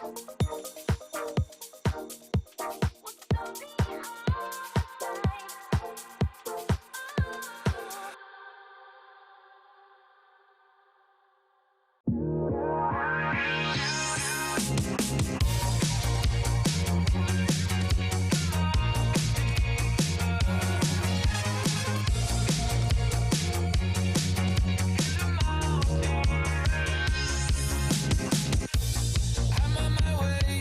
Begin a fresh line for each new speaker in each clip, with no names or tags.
I'm on my way.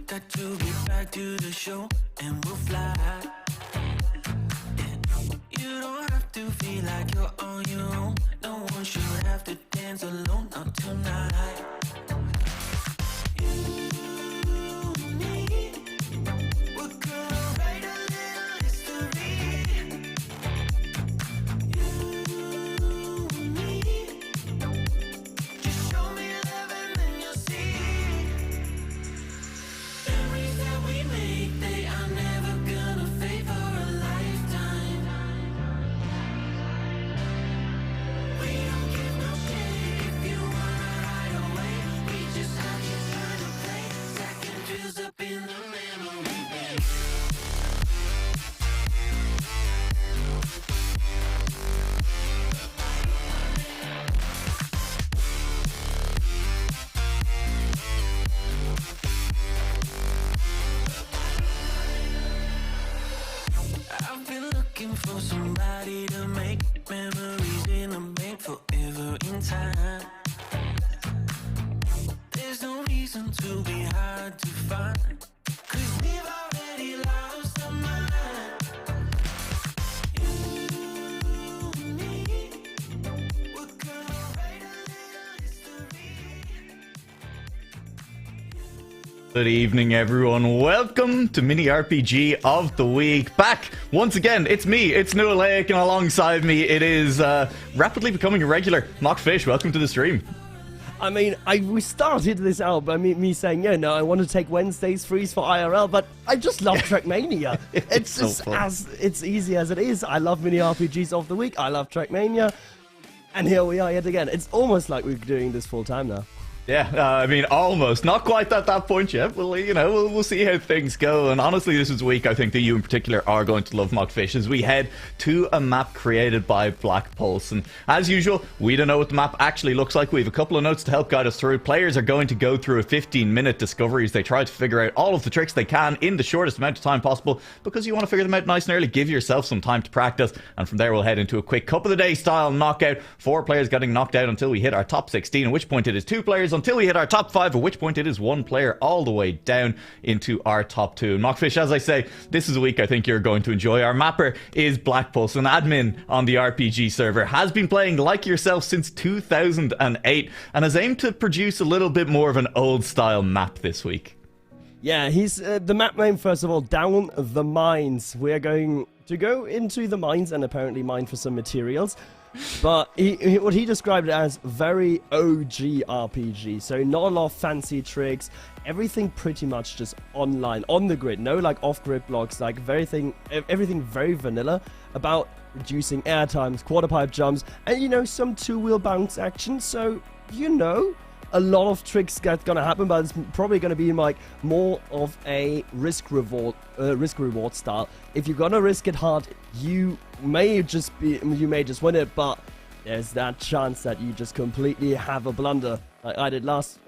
Got to get back to the show and we'll fly. You don't have to feel like you're on your own. No one should have to dance alone, not tonight. You and me, we're gonna write a little history. You and me, just show me love and then you'll see. Memories that we make, they are never gonna fade for a lifetime. We don't give no shit if you wanna ride away. We just have you trying to play. Second feels up in the memory bank. I've been looking for somebody to make memories in a bank forever in time. There's no reason to be hard to find, 'cause we've already lost our mind. You and me, we're gonna write a little history.
Good evening, everyone. Welcome to Mini RPG of the Week. Back once again, it's me, it's NuaLaoch, and alongside me it is rapidly becoming a regular, MachtFISCH. Welcome to the stream.
I mean, we started this out by me saying, yeah, no, I want to take Wednesdays freeze for IRL, but I just love Trackmania. It's
so
just
fun.
it's easy as it is. I love Mini RPGs of the Week. I love Trackmania. And here we are yet again. It's almost like we're doing this full time now.
Yeah, I mean, almost. Not quite at that point yet. Well, we'll see how things go. And honestly, this is a week I think that you in particular are going to love, MachtFISCH, as we head to a map created by Black Pulse. And as usual, we don't know what the map actually looks like. We have a couple of notes to help guide us through. Players are going to go through a 15-minute discovery as they try to figure out all of the tricks they can in the shortest amount of time possible, because you want to figure them out nice and early. Give yourself some time to practice. And from there, we'll head into a quick cup of the day style knockout. 4 players getting knocked out until we hit our top 16, at which point it is 2 players until we hit our top 5, at which point it is 1 player all the way down into our top 2. MachtFISCH, as I say, this is a week I think you're going to enjoy. Our mapper is Black Pulse, an admin on the RPG server, has been playing like yourself since 2008, and has aimed to produce a little bit more of an old style map this week.
Yeah, he's the map name, first of all, Down the Mines. We're going to go into the mines and apparently mine for some materials. But what he described it as very OG RPG, so not a lot of fancy tricks, everything pretty much just online, on the grid, no like off-grid blocks, like everything very vanilla, about reducing air times, quarter pipe jumps, and some two-wheel bounce action, so a lot of tricks that's gonna happen, but it's probably gonna be like more of a risk reward style. If you're gonna risk it hard, you may just win it, but there's that chance that you just completely have a blunder, like I did last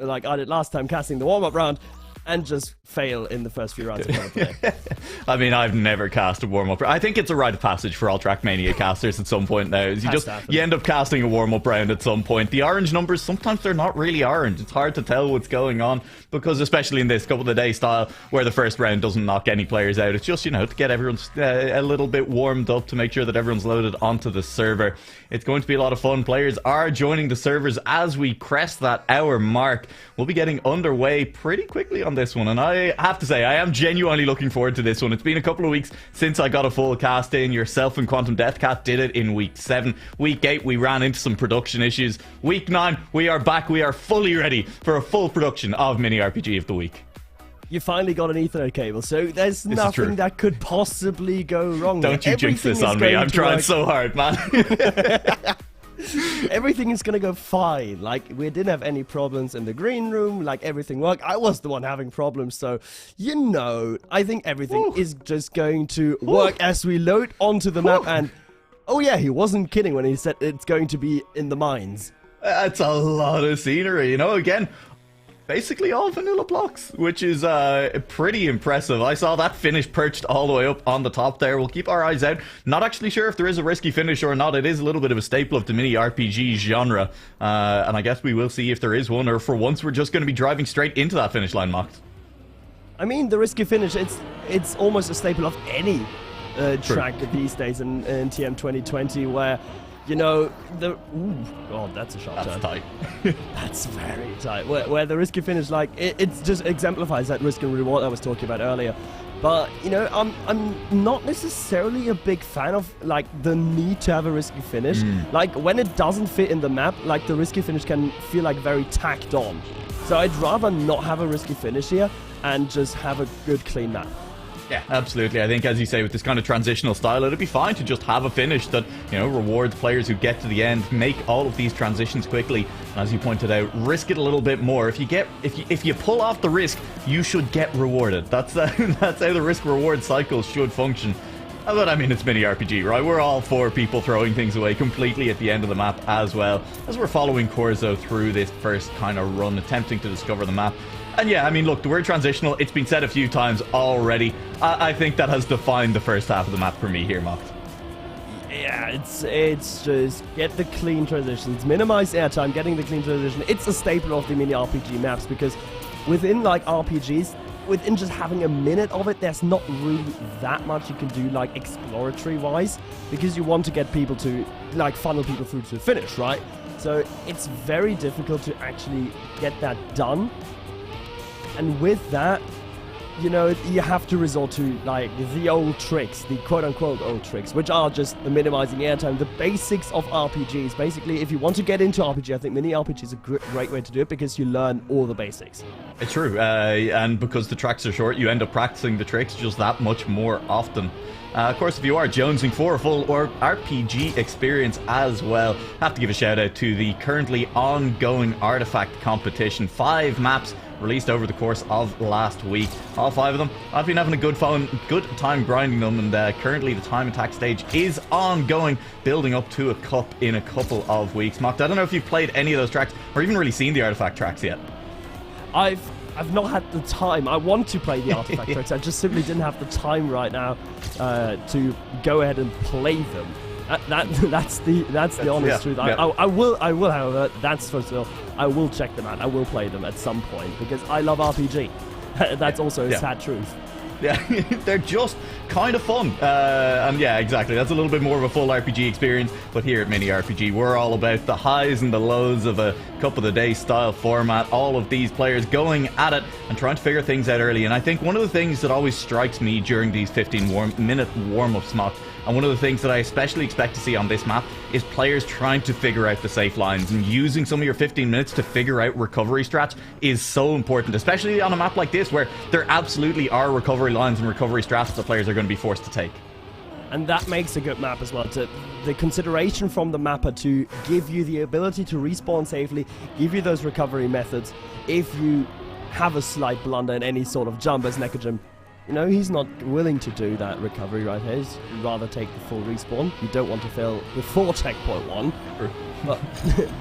time casting the warm-up round, and just fail in the first few rounds of play.
I mean, I've never cast a warm-up. I think it's a rite of passage for all Trackmania casters at some point now. Is you end up casting a warm-up round at some point. The orange numbers, sometimes they're not really orange. It's hard to tell what's going on, because especially in this couple of the day style, where the first round doesn't knock any players out, it's just, to get everyone a little bit warmed up, to make sure that everyone's loaded onto the server. It's going to be a lot of fun. Players are joining the servers as we crest that hour mark. We'll be getting underway pretty quickly on this one, and I have to say, I am genuinely looking forward to this one. It's been a couple of weeks since I got a full cast in. Yourself and Quantum Deathcat did it in week 7. Week 8, we ran into some production issues. Week 9, we are back. We are fully ready for a full production of Mini RPG of the Week.
You finally got an Ethernet cable, so there's nothing that could possibly go wrong.
Don't you jinx this on me. I'm trying so hard, man.
Everything is gonna go fine. Like, we didn't have any problems in the green room. Like, everything worked. I was the one having problems, so I think everything is just going to work as we load onto the map. And oh yeah, he wasn't kidding when he said it's going to be in the mines.
That's a lot of scenery, again. Basically all vanilla blocks, which is pretty impressive. I saw that finish perched all the way up on the top there. We'll keep our eyes out. Not actually sure if there is a risky finish or not. It is a little bit of a staple of the mini RPG genre. And I guess we will see if there is one, or for once we're just going to be driving straight into that finish line, Macht.
I mean, the risky finish, it's almost a staple of any track these days in TM 2020 where, you know, ooh, God, that's a sharp turn.
That's tight.
That's very tight. Where the risky finish, like, it just exemplifies that risk and reward I was talking about earlier. But, you know, I'm not necessarily a big fan of, like, the need to have a risky finish. Like, when it doesn't fit in the map, like, the risky finish can feel, like, very tacked on. So I'd rather not have a risky finish here and just have a good, clean map.
Yeah, absolutely. I think, as you say, with this kind of transitional style, it'd be fine to just have a finish that, you know, rewards players who get to the end, make all of these transitions quickly, and as you pointed out, risk it a little bit more. If you pull off the risk, you should get rewarded. That's that's how the risk-reward cycle should function. But I mean, it's mini RPG, right? We're all for people throwing things away completely at the end of the map as well, as we're following Corzo through this first kind of run, attempting to discover the map. And yeah, I mean, look, the word transitional, it's been said a few times already. I think that has defined the first half of the map for me here, Macht.
Yeah, it's just get the clean transitions, minimize airtime, getting the clean transition. It's a staple of the mini RPG maps because within like RPGs, within just having a minute of it, there's not really that much you can do like exploratory wise because you want to get people to like funnel people through to the finish, right? So it's very difficult to actually get that done. And with that, you know, you have to resort to, like, the old tricks, the quote-unquote old tricks, which are just the minimizing airtime, the basics of RPGs. Basically, if you want to get into RPG, I think mini RPG is a great way to do it because you learn all the basics.
It's true, and because the tracks are short, you end up practicing the tricks just that much more often. Of course, if you are jonesing for a full or RPG experience as well, have to give a shout out to the currently ongoing Artifact competition. 5 maps released over the course of last week. All 5 of them, I've been having a good time grinding them, and currently the TimeAttack stage is ongoing, building up to a cup in a couple of weeks. Macht, I don't know if you've played any of those tracks or even really seen the Artifact tracks yet.
I've not had the time. I want to play the Artifact tracks. I just simply didn't have the time right now to go ahead and play them. That's the honest truth.
Yeah.
I will, however, that's for sure. I will check them out. I will play them at some point because I love RPG. That's also a sad truth.
Yeah, they're just kind of fun. And yeah, exactly. That's a little bit more of a full RPG experience. But here at Mini RPG, we're all about the highs and the lows of a cup of the day style format. All of these players going at it and trying to figure things out early. And I think one of the things that always strikes me during these 15-minute warm-ups, Macht, and one of the things that I especially expect to see on this map is players trying to figure out the safe lines, and using some of your 15 minutes to figure out recovery strats is so important, especially on a map like this where there absolutely are recovery lines and recovery strats that players are going to be forced to take.
And that makes a good map as well. The consideration from the mapper to give you the ability to respawn safely, give you those recovery methods if you have a slight blunder in any sort of jump as Nekajim. You know, he's not willing to do that recovery right here. He'd rather take the full respawn. You don't want to fail before checkpoint 1.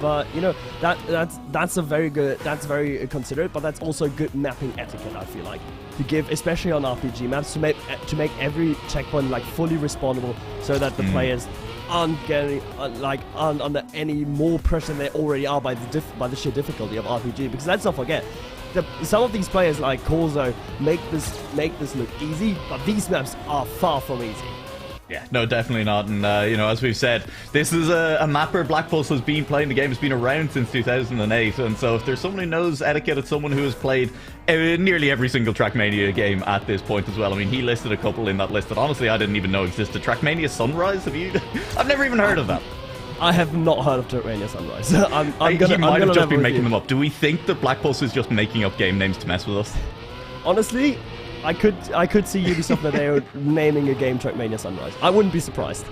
But you know, that's very considerate, but that's also good mapping etiquette, I feel like. To give, especially on RPG maps, to make every checkpoint like fully respawnable so that the players aren't getting under any more pressure than they already are by the sheer difficulty of RPG. Because let's not forget, some of these players like Corzo make this look easy, but these maps are far from easy.
Yeah, no, definitely not. And, you know, as we've said, this is a mapper. Black Pulse has been playing the game. It's been around since 2008. And so if there's someone who knows etiquette, it's someone who has played nearly every single Trackmania game at this point as well. I mean, he listed a couple in that list that honestly I didn't even know existed. Trackmania Sunrise? Have you? I've never even heard of that.
I have not heard of Trackmania Sunrise.
He might have just been making them up. Do we think that Black Pulse is just making up game names to mess with us?
Honestly, I could see Ubisoft that they are naming a game Trackmania Sunrise. I wouldn't be surprised.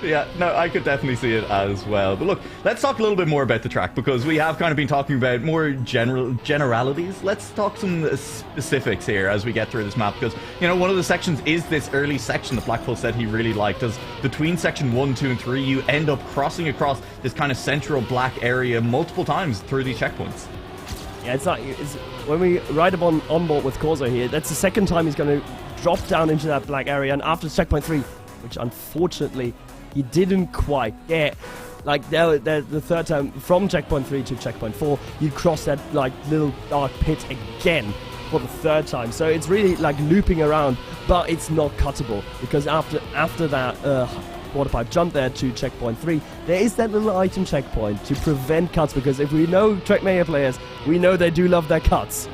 Yeah, no, I could definitely see it as well. But look, let's talk a little bit more about the track, because we have kind of been talking about more generalities. Let's talk some specifics here as we get through this map, because, you know, one of the sections is this early section that Black Pulse said he really liked, as between section 1, 2, and 3, you end up crossing across this kind of central black area multiple times through these checkpoints.
Yeah, it's when we ride up on board with Corzo here, that's the second time he's going to drop down into that black area, and after checkpoint 3, which unfortunately he didn't quite get, like the third time from checkpoint 3 to checkpoint 4, you cross that like little dark pit again, for the third time. So it's really like looping around, but it's not cuttable because after that quarter pipe jump there to checkpoint 3, there is that little item checkpoint to prevent cuts, because if we know Trackmania players, we know they do love their cuts.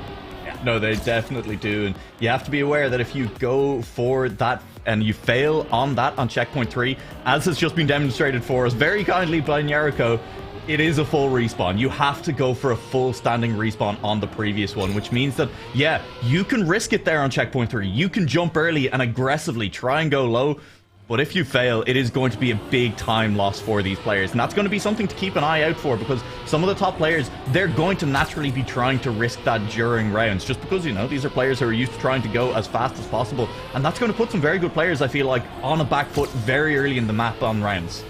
No, they definitely do, and you have to be aware that if you go for that and you fail on that on checkpoint 3, as has just been demonstrated for us very kindly by Nyariko, it is a full respawn. You have to go for a full standing respawn on the previous one, which means that, yeah, you can risk it there on checkpoint 3. You can jump early and aggressively try and go low, but if you fail, it is going to be a big time loss for these players. And that's going to be something to keep an eye out for, because some of the top players, they're going to naturally be trying to risk that during rounds, just because, you know, these are players who are used to trying to go as fast as possible. And that's going to put some very good players, I feel like, on a back foot very early in the map on rounds.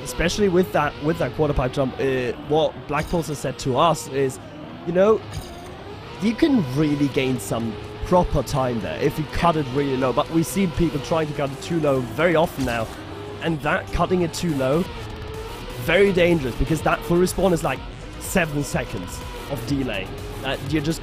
Especially with that quarter pipe jump, what Black Pulse has said to us is, you know, you can really gain some proper time there if you cut it really low, but we see people trying to cut it too low very often now, and that cutting it too low, very dangerous, because that full respawn is like 7 seconds of delay that you just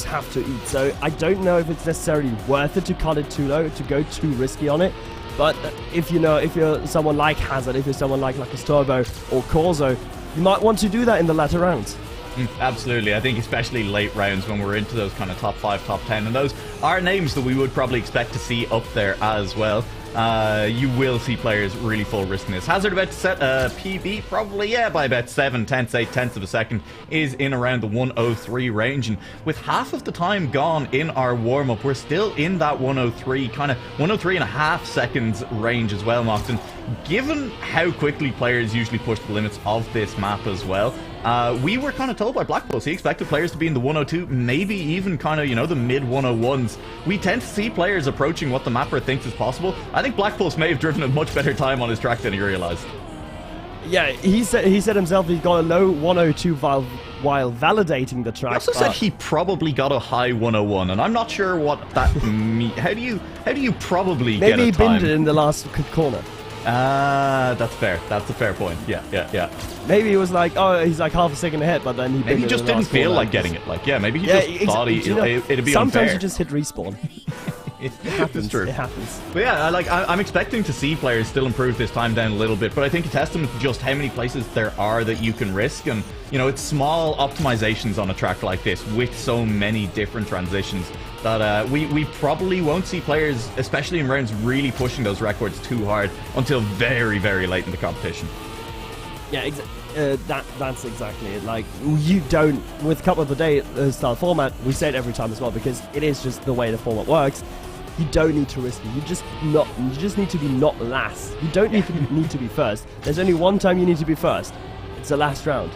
have to eat. So I don't know if it's necessarily worth it to cut it too low, to go too risky on it. But if you're someone like Hazard, if you're someone like Lucas Turbo or Corzo, you might want to do that in the latter rounds.
Absolutely. I think especially late rounds when we're into those kind of top 5, top 10, and those are names that we would probably expect to see up there as well. You will see players really full risking this. Hazard about to set a PB, probably, yeah, by about 8 tenths of a second, is in around the 103 range. And with half of the time gone in our warm-up, we're still in that 103, kind of 103 and a half seconds range as well, Moxton. Given how quickly players usually push the limits of this map as well, we were kind of told by Black Pulse he expected players to be in the 102, maybe even kind of, you know, the mid 101s. We tend to see players approaching what the mapper thinks is possible. I think Black Pulse may have driven a much better time on his track than he realized.
Yeah, he said himself he got a low 102 while validating the track.
He also said he probably got a high 101, and I'm not sure what that means. How do you probably get a time?
Maybe he binned it in the last corner.
That's fair. That's a fair point. Yeah.
Maybe he was like, oh, he's like half a second ahead, but then he
maybe he just didn't feel like getting it. Like, yeah, maybe he just thought it'd be
sometimes
unfair.
Sometimes you just hit respawn. It happens.
True.
It happens.
But yeah, I'm expecting to see players still improve this time down a little bit, but I think a testament to just how many places there are that you can risk, and you know, it's small optimizations on a track like this with so many different transitions that we probably won't see players, especially in rounds, really pushing those records too hard until very, very late in the competition.
Yeah, that's exactly it. Like, you don't, with Cup of the Day style format, we say it every time as well, because it is just the way the format works. You don't need to risk it. You just need to be not last. You don't need to be first. There's only one time you need to be first. It's the last round,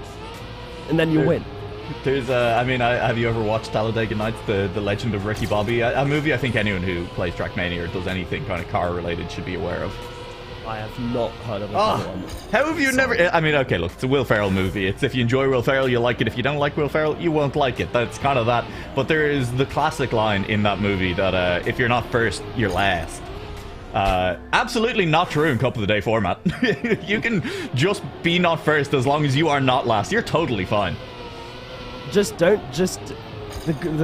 and then you win.
There's have you ever watched Talladega Nights, the Legend of Ricky Bobby? A movie I think anyone who plays Trackmania or does anything kind of car related should be aware of.
I have not heard of it.
How have you never? I mean, okay, look, it's a Will Ferrell movie. It's if you enjoy Will Ferrell, you'll like it. If you don't like Will Ferrell, you won't like it. That's kind of that. But there is the classic line in that movie that if you're not first, you're last. Absolutely not true in Cup of the Day format. You can just be not first as long as you are not last. You're totally fine.
The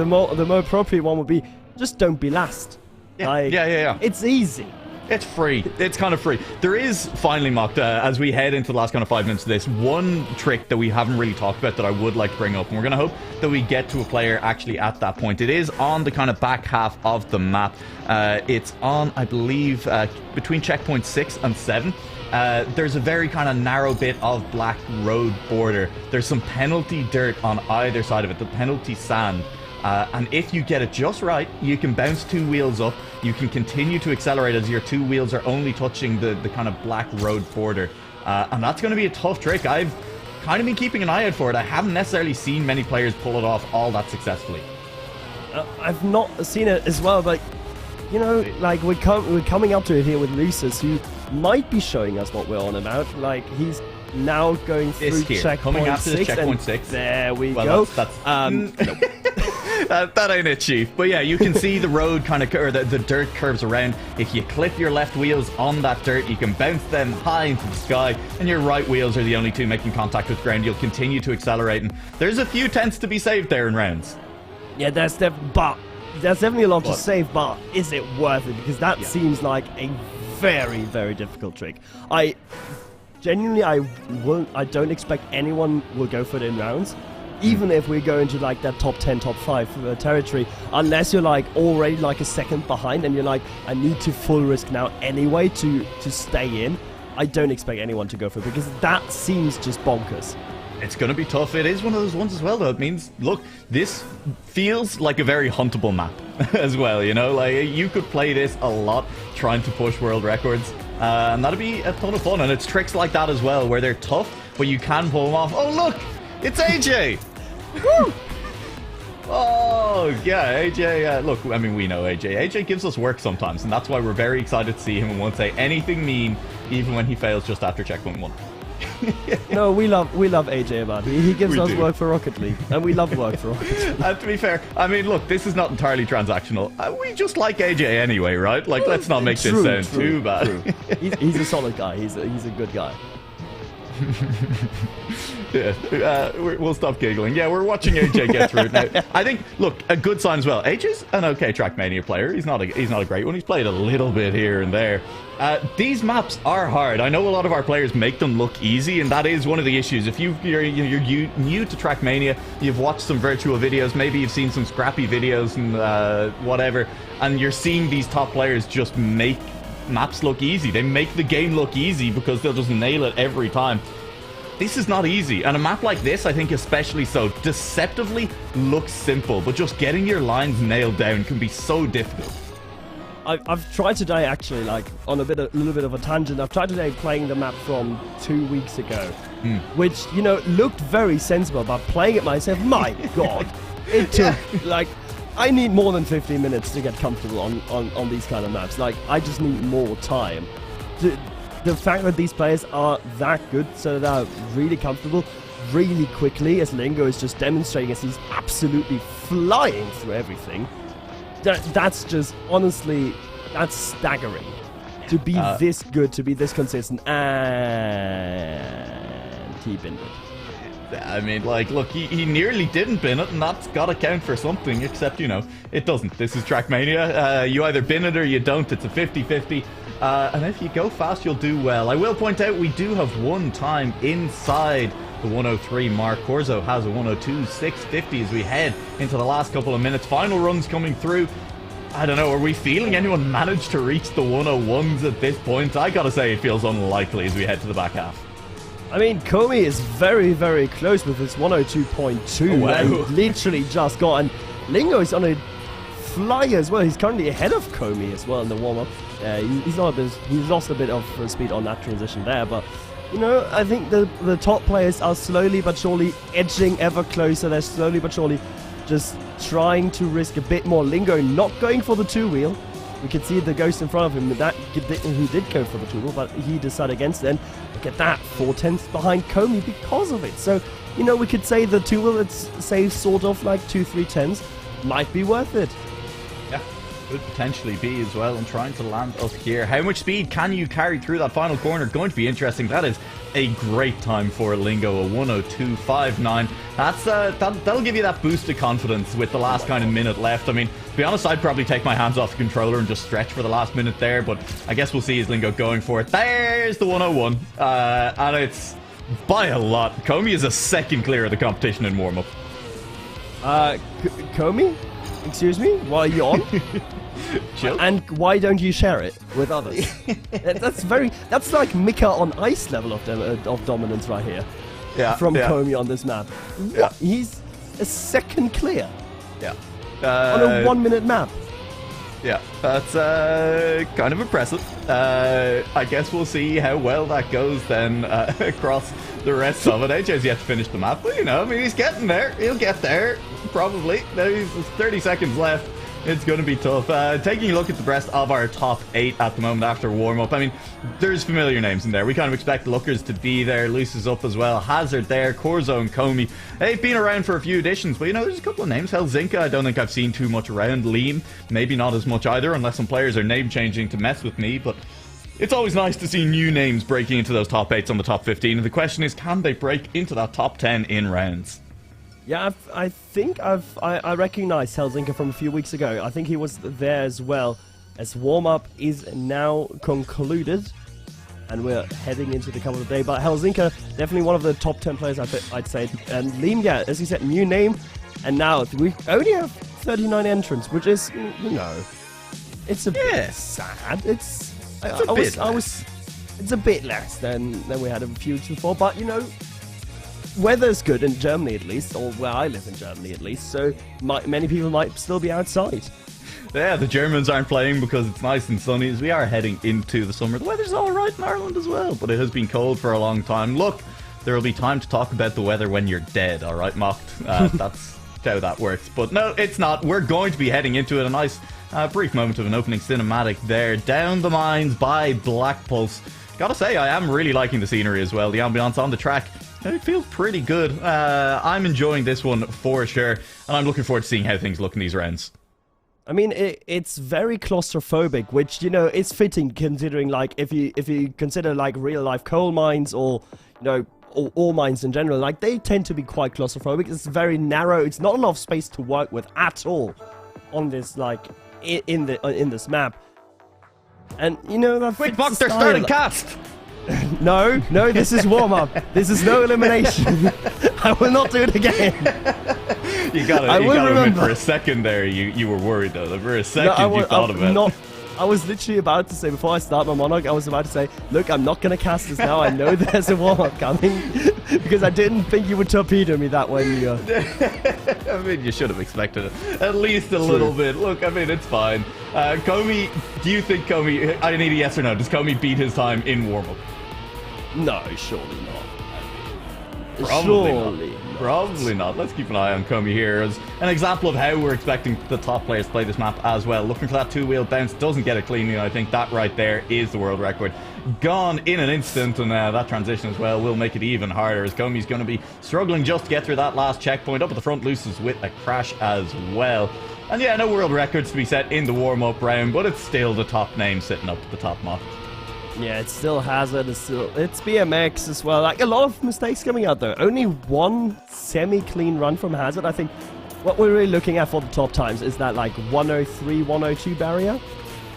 more appropriate one would be just don't be last.
Yeah.
It's easy.
It's free. It's kind of free. There is, finally, Mocked, as we head into the last kind of 5 minutes of this, one trick that we haven't really talked about that I would like to bring up, and we're going to hope that we get to a player actually at that point. It is on the kind of back half of the map. It's on, I believe, between checkpoint 6 and 7. There's a very kind of narrow bit of black road border. There's some penalty dirt on either side of it, the penalty sand. And if you get it just right, you can bounce 2 wheels up. You can continue to accelerate as your 2 wheels are only touching the kind of black road border. And that's going to be a tough trick. I've kind of been keeping an eye out for it. I haven't necessarily seen many players pull it off all that successfully.
I've not seen it as well, but, you know, like, we're coming up to it here with Lucis, who might be showing us what we're on about. Like, he's now going through checkpoint 6.
Checkpoint 6.
There we go.
Nope. That ain't it, Chief. But yeah, you can see the road kind of, or the dirt curves around. If you clip your left wheels on that dirt, you can bounce them high into the sky, and your right wheels are the only two making contact with ground. You'll continue to accelerate, and there's a few tenths to be saved there in rounds.
Yeah, there's definitely a lot to save, but is it worth it? Because that seems like a very, very difficult trick. I don't expect anyone will go for it in rounds, even if we go into like that top 10, top 5 territory, unless you're like already like a second behind and you're like, I need to full risk now anyway to stay in. I don't expect anyone to go for it because that seems just bonkers.
It's going to be tough. It is one of those ones as well, though. It means, look, this feels like a very huntable map as well, you know? Like, you could play this a lot trying to push world records, and that'd be a ton of fun. And it's tricks like that as well, where they're tough, but you can pull them off. Oh, look! It's AJ! Woo! Oh, yeah, AJ, look, I mean, we know AJ. AJ gives us work sometimes, and that's why we're very excited to see him and won't say anything mean, even when he fails just after checkpoint 1.
No, we love AJ about it. He gives us
do.
work for Rocket League, and we love work for Rocket League.
To be fair, I mean, look, this is not entirely transactional. We just like AJ anyway, right? Like, let's not make this sound too bad.
True. He's a solid guy. He's a good guy.
Yeah, we'll stop giggling. Yeah, we're watching AJ get through it now. I think, look, a good sign as well. AJ's an okay Trackmania player. He's not a great one. He's played a little bit here and there. These maps are hard. I know a lot of our players make them look easy, and that is one of the issues. If you're new to Trackmania, you've watched some virtual videos, maybe you've seen some scrappy videos and whatever, and you're seeing these top players just make maps look easy. They make the game look easy because they'll just nail it every time. This is not easy, and a map like this, I think especially so, deceptively looks simple, but just getting your lines nailed down can be so difficult.
I've tried today, actually, like, on a little bit of a tangent. I've tried today playing the map from 2 weeks ago, which, you know, looked very sensible, but playing it myself, my God, it took, like, I need more than 15 minutes to get comfortable on these kind of maps. Like, I just need more time. The fact that these players are that good, so they're really comfortable, really quickly, as Lingo is just demonstrating as he's absolutely flying through everything. That's just, honestly, that's staggering. To be this good, to be this consistent, and he binned it.
I mean, like, look, he nearly didn't bin it, and that's got to count for something, except, you know, it doesn't. This is Trackmania. You either bin it or you don't. It's a 50-50. And if you go fast, you'll do well. I will point out we do have one time inside the 103 mark. Corzo has a 102.650 as we head into the last couple of minutes. Final runs coming through. I don't know, are we feeling anyone managed to reach the 101s at this point? I gotta say, it feels unlikely as we head to the back half.
I mean, Comey is very, very close with his 102.2.
Oh, wow.
And literally just got. And Lingo is on a fly as well. He's currently ahead of Comey as well in the warm-up. He's lost a bit of speed on that transition there, but you know, I think the top players are slowly but surely edging ever closer. They're slowly but surely just trying to risk a bit more. Lingo not going for the two-wheel. We can see the ghost in front of him who did go for the two-wheel, but he decided against it. And look at that, 4/10 behind Comey because of it. So, you know, we could say the two-wheel, it's say sort of like 2-3/10s, might be worth it.
Yeah, could potentially be as well. And trying to land up here. How much speed can you carry through that final corner? Going to be interesting. That is a great time for Lingo, a 102.59. That'll give you that boost of confidence with the last kind of minute left. I mean, to be honest, I'd probably take my hands off the controller and just stretch for the last minute there, but I guess we'll see as Lingo going for it. There's the 101, and it's by a lot. Comey is a second clear of the competition in warm-up.
Comey? Excuse me? Why are you on?
Chill.
And why don't you share it with others? That's like Mika on ice level of dominance right here.
Yeah,
from
yeah.
Comey on this map.
Yeah.
He's a second clear
Yeah.
on a 1 minute map.
Yeah, that's kind of impressive. I guess we'll see how well that goes then across the rest of it. AJ's yet to finish the map, but you know, I mean, he's getting there. He'll get there, probably. There's 30 seconds left. It's going to be tough. Taking a look at the rest of our top 8 at the moment after warm-up. I mean, there's familiar names in there. We kind of expect Lookers to be there. Luce is up as well. Hazard there. Corzo and Comey. They've been around for a few editions, but you know, there's a couple of names. Helzinka, I don't think I've seen too much around. Liam, maybe not as much either, unless some players are name-changing to mess with me, but it's always nice to see new names breaking into those top 8s on the top 15, and the question is, can they break into that top 10 in rounds?
Yeah, I think I recognized Helsinki from a few weeks ago. I think he was there as well. As warm-up is now concluded, and we're heading into the couple of days. But Helsinki, definitely one of the top 10 players, I'd say. And Liam, yeah, as you said, new name, and now we only have 39 entrants, which is, you know, it's a bit sad. It's a bit less than we had a few weeks before, but you know, weather's good in Germany at least, or where I live in Germany at least, so many people might still be outside.
Yeah, the Germans aren't playing because it's nice and sunny as we are heading into the summer. The weather's alright in Ireland as well, but it has been cold for a long time. Look, there will be time to talk about the weather when you're dead, alright, Macht? That's how that works. But no, it's not. We're going to be heading into it. A nice brief moment of an opening cinematic there. Down the Mines by Black Pulse. Gotta say, I am really liking the scenery as well. The ambience on the track, it feels pretty good. I'm enjoying this one for sure, and I'm looking forward to seeing how things look in these rounds.
I mean, it's very claustrophobic, which, you know, is fitting considering, like, if you consider, like, real-life coal mines or, you know, or ore mines in general, like, they tend to be quite claustrophobic. It's very narrow. It's not a lot of space to work with at all on this, like, in this map. And, you know, that
Quick,
fits the
Macht, they're
style.
starting cast!
No, this is warm-up. This is no elimination. I will not do it again.
You gotta admit, for a second there, you were worried though. For a second, you thought about it.
I was literally about to say, before I start my monologue, I was about to say, look, I'm not going to cast this now. I know there's a warm-up coming. Because I didn't think you would torpedo me that way.
I mean, you should have expected it. At least a little bit. Look, I mean, it's fine. Comey, do you think Comey... I need a yes or no. Does Comey beat his time in warm-up?
No, surely not.
Probably not. Probably not. Let's keep an eye on Comey here as an example of how we're expecting the top players to play this map as well. Looking for that two-wheel bounce, doesn't get it cleanly. I think that right there is the world record. Gone in an instant, and that transition as well will make it even harder as Comey's going to be struggling just to get through that last checkpoint. Up at the front, loses with a crash as well. And yeah, no world records to be set in the warm-up round, but it's still the top name sitting up at the top mark.
Yeah, it's still Hazard, it's BMX as well. Like, a lot of mistakes coming out though. Only one semi-clean run from Hazard. I think what we're really looking at for the top times is that, like, 103, 102 barrier.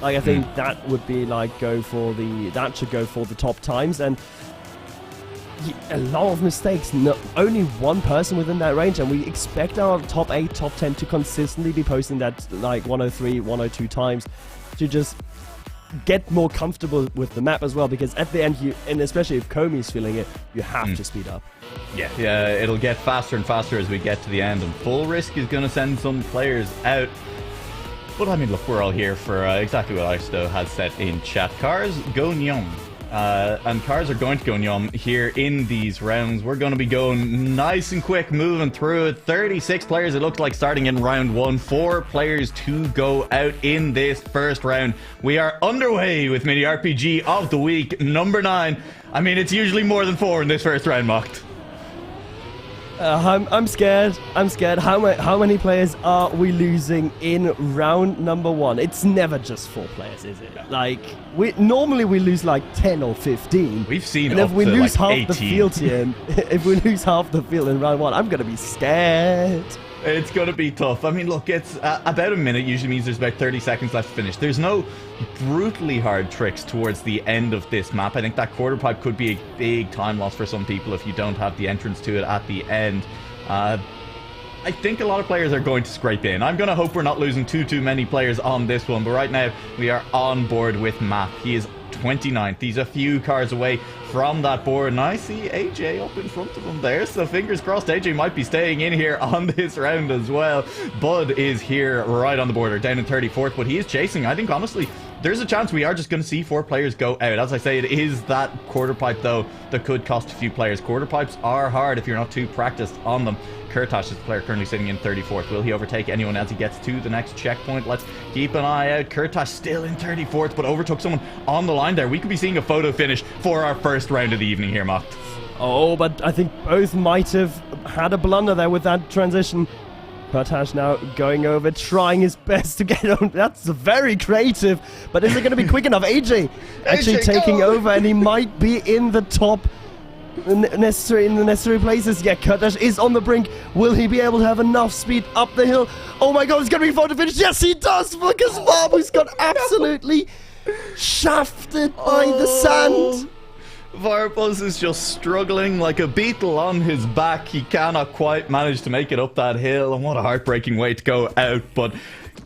Like, I think that would be, like, that should go for the top times. And a lot of mistakes. No, only one person within that range, and we expect our top 8, top 10 to consistently be posting that, like, 103, 102 times to just get more comfortable with the map as well, because at the end, and especially if Comey's feeling it, you have to speed up.
Yeah, it'll get faster and faster as we get to the end, and full risk is going to send some players out. But I mean, look, we're all here for exactly what Isto has said in chat. Cars go Nyom. And cars are going to go Nyom here in these rounds. We're going to be going nice and quick, moving through it. 36 players, it looks like, starting in round 1. 4 players to go out in this first round. We are underway with Mini RPG of the week, number 9. I mean, it's usually more than 4 in this first round, Macht.
I'm scared. How many players are we losing in round number 1? It's never just 4 players, is it? Like, normally we lose like 10 or 15.
We've seen
and
up
if we
to
lose
like
half
18.
the field here, if we lose half the field in round 1, I'm gonna be scared.
It's going to be tough. I mean, look, it's about a minute usually means there's about 30 seconds left to finish. There's no brutally hard tricks towards the end of this map. I think that quarter pipe could be a big time loss for some people if you don't have the entrance to it at the end. I think a lot of players are going to scrape in. I'm going to hope we're not losing too many players on this one, but right now we are on board with Matt. He is 29th. He's a few cars away from that board, and I see AJ up in front of him there, so fingers crossed AJ might be staying in here on this round as well. Bud is here right on the border, down in 34th, but he is chasing. I think honestly there's a chance we are just going to see 4 players go out. As I say, it is that quarter pipe though that could cost a few players. Quarter pipes are hard if you're not too practiced on them. Kurtash is the player currently sitting in 34th. Will he overtake anyone as he gets to the next checkpoint? Let's keep an eye out. Kurtash still in 34th, but overtook someone on the line there. We could be seeing a photo finish for our first round of the evening here, Macht.
Oh, but I think both might have had a blunder there with that transition. Kurtash now going over, trying his best to get on. That's very creative, but is it going to be quick enough? AJ actually taking over, and he might be in the top in the necessary places. Yeah, COTD is on the brink. Will he be able to have enough speed up the hill? Oh my god, it's going to be fun to finish. Yes, he does, because Varbu's got absolutely shafted by the sand.
Varbuz is just struggling like a beetle on his back. He cannot quite manage to make it up that hill, and what a heartbreaking way to go out. But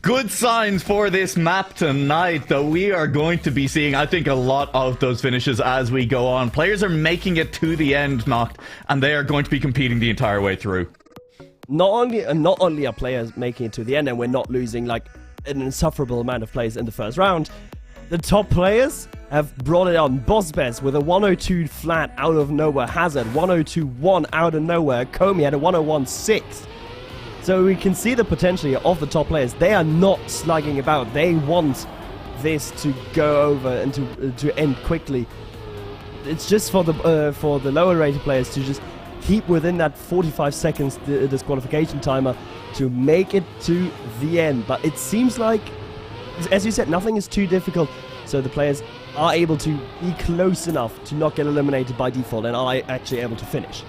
good signs for this map tonight, though. We are going to be seeing, I think, a lot of those finishes as we go on. Players are making it to the end, Noct, and they are going to be competing the entire way through.
Not only are players making it to the end, and we're not losing like an insufferable amount of players in the first round, the top players have brought it on. Bozbez with a 102 flat out of nowhere. Hazard 102.1 out of nowhere. Comey had a 101.6. So we can see the potential of the top players. They are not slugging about. They want this to go over and to end quickly. It's just for the lower rated players to just keep within that 45 seconds disqualification timer to make it to the end. But it seems like, as you said, nothing is too difficult, so the players are able to be close enough to not get eliminated by default and are actually able to finish.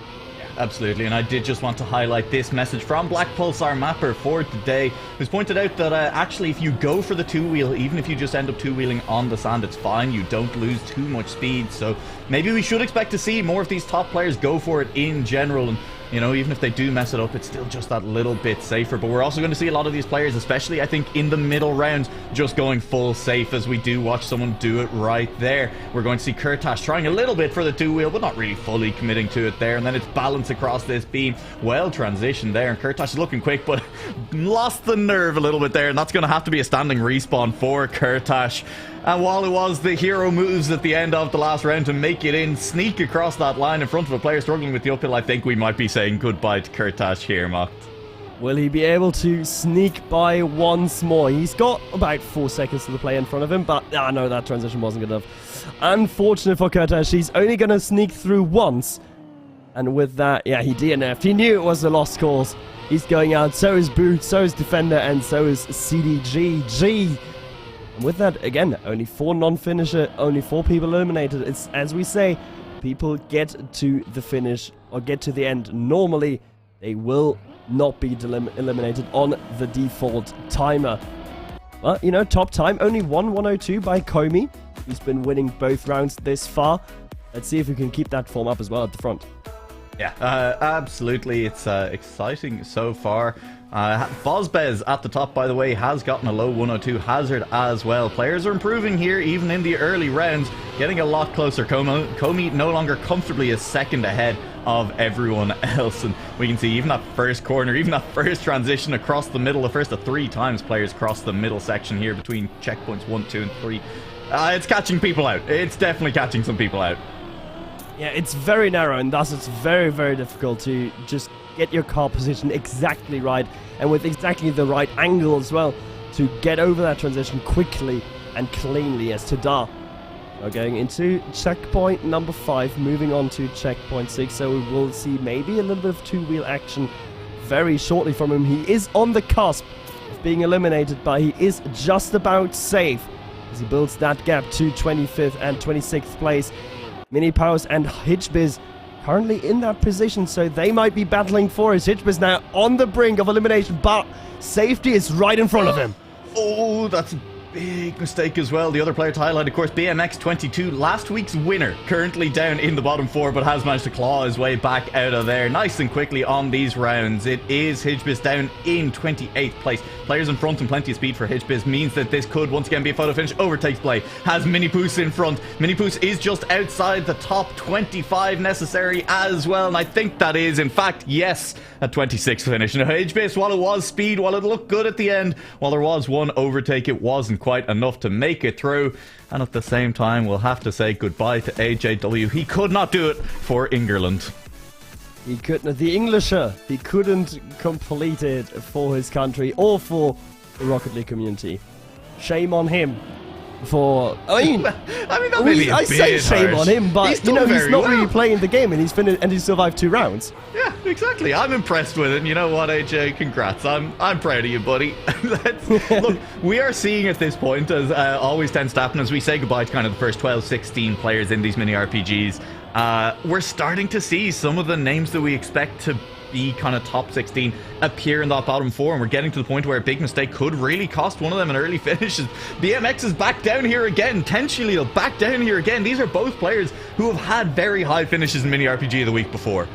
Absolutely, and I did just want to highlight this message from Black Pulsar Mapper for today, who's pointed out that actually if you go for the two-wheel, even if you just end up two-wheeling on the sand, it's fine. You don't lose too much speed, so maybe we should expect to see more of these top players go for it in general. And you know, even if they do mess it up, it's still just that little bit safer. But we're also going to see a lot of these players, especially I think in the middle rounds, just going full safe, as we do watch someone do it right there. We're going to see Kurtash trying a little bit for the two-wheel, but not really fully committing to it there. And then it's balance across this beam. Well transitioned there, and Kurtash is looking quick, but lost the nerve a little bit there. And that's going to have to be a standing respawn for Kurtash. And while it was the hero moves at the end of the last round to make it in, sneak across that line in front of a player struggling with the uphill, I think we might be saying goodbye to Kurtash here, Mock.
Will he be able to sneak by once more? He's got about 4 seconds to the play in front of him, but no, that transition wasn't good enough. Unfortunate for Kurtash, he's only going to sneak through once. And with that, yeah, he DNF'd. He knew it was a lost cause. He's going out, so is Boot, so is Defender, and so is CDGG. And with that, again, only 4 non-finisher, only 4 people eliminated. It's, as we say, people get to the finish or get to the end. Normally, they will not be eliminated on the default timer. But, you know, top time, only 1:102 by Comey, who's been winning both rounds this far. Let's see if we can keep that form up as well at the front.
Yeah, absolutely. It's exciting so far. Bozbez at the top, by the way, has gotten a low 102. Hazard as well. Players are improving here, even in the early rounds, getting a lot closer. Comey no longer comfortably a second ahead of everyone else, and we can see even that first corner, even that first transition across the middle, the first of 3 times players cross the middle section here between checkpoints 1, 2, and 3. It's catching people out. It's definitely catching some people out.
Yeah, it's very narrow, and thus it's very, very difficult to just get your car position exactly right, and with exactly the right angle as well, to get over that transition quickly and cleanly as Tadar. We're going into checkpoint number 5, moving on to checkpoint 6, so we will see maybe a little bit of two-wheel action very shortly from him. He is on the cusp of being eliminated, but he is just about safe as he builds that gap to 25th and 26th place. Mini Powers and Hitchbiz currently in that position, so they might be battling for it. Hitchbiz now on the brink of elimination, but safety is right in front of him.
Oh, that's a big mistake as well. The other player to highlight, of course, BMX22, last week's winner, currently down in the bottom 4, but has managed to claw his way back out of there nice and quickly on these rounds. It is Hitchbiz down in 28th place. Players in front and plenty of speed for Hitchbiz means that this could once again be a photo finish. Overtakes play, has Mini Poos in front. Mini Poos is just outside the top 25 necessary as well, and I think that is, in fact, yes, a 26th finish. Now, Hitchbiz, while it was speed, while it looked good at the end, while there was one overtake, it wasn't quite enough to make it through. And at the same time, we'll have to say goodbye to AJW. He could not do it for England.
He couldn't, the Englisher, he couldn't complete it for his country or for the Rocket League community. Shame on him for, I mean
that may be a
I say
bit
shame
harsh.
on him, but
He's
you know,
done
he's
very
not
well.
really playing the game, and he's finished, and he survived 2 rounds.
Yeah, exactly. I'm impressed with it. And you know what, AJ? Congrats. I'm proud of you, buddy. Look, we are seeing at this point, as always tends to happen, as we say goodbye to kind of the first 12, 16 players in these mini RPGs. we're starting to see some of the names that we expect to be kind of top 16 appear in that bottom 4, and we're getting to the point where a big mistake could really cost one of them an early finish. BMX is back down here again. Tenchilil back down here again. These are both players who have had very high finishes in Mini RPG the week before.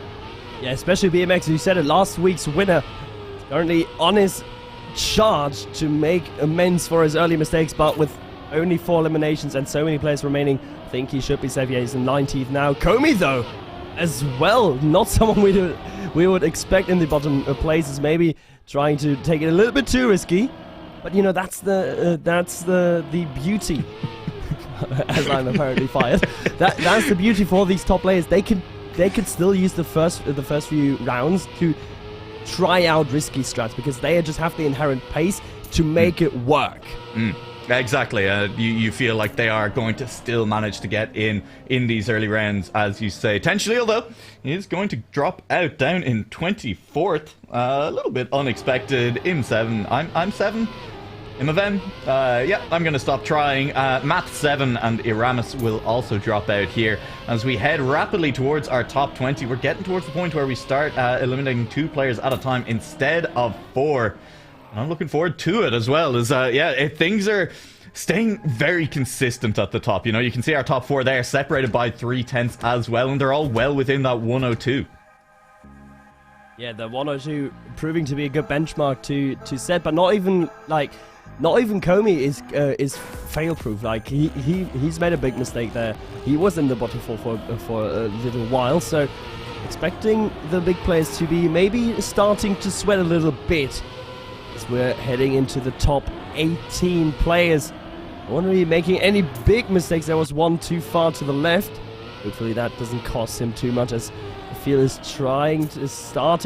Yeah, especially BMX, who said it, last week's winner, currently on his charge to make amends for his early mistakes, but with only 4 eliminations and so many players remaining, I think he should be safe. Yeah, he's in 19th now. Komi, though, as well, not someone we would expect in the bottom places, maybe trying to take it a little bit too risky, but you know, that's the beauty. As I'm apparently fired, that's the beauty for these top players. They could still use the first few rounds to try out risky strats, because they just have the inherent pace to make it work.
Exactly. You feel like they are going to still manage to get in these early rounds, as you say. Tenchilil, though, is going to drop out down in 24th. A little bit unexpected in 7. I'm 7. Imoven. Yeah, I'm going to stop trying. Math 7 and Iramis will also drop out here. As we head rapidly towards our top 20, we're getting towards the point where we start eliminating 2 players at a time instead of 4. I'm looking forward to it as well, as things are staying very consistent at the top. You know, you can see our top 4 there separated by 3/10 as well, and they're all well within that 102.
Yeah, the 102 proving to be a good benchmark to set, but not even Komi is fail proof. Like he's made a big mistake there. He was in the bottom 4 for a little while, so expecting the big players to be maybe starting to sweat a little bit. We're heading into the top 18 players. I wonder if he's making any big mistakes. There was one too far to the left. Hopefully that doesn't cost him too much, as I feel is starting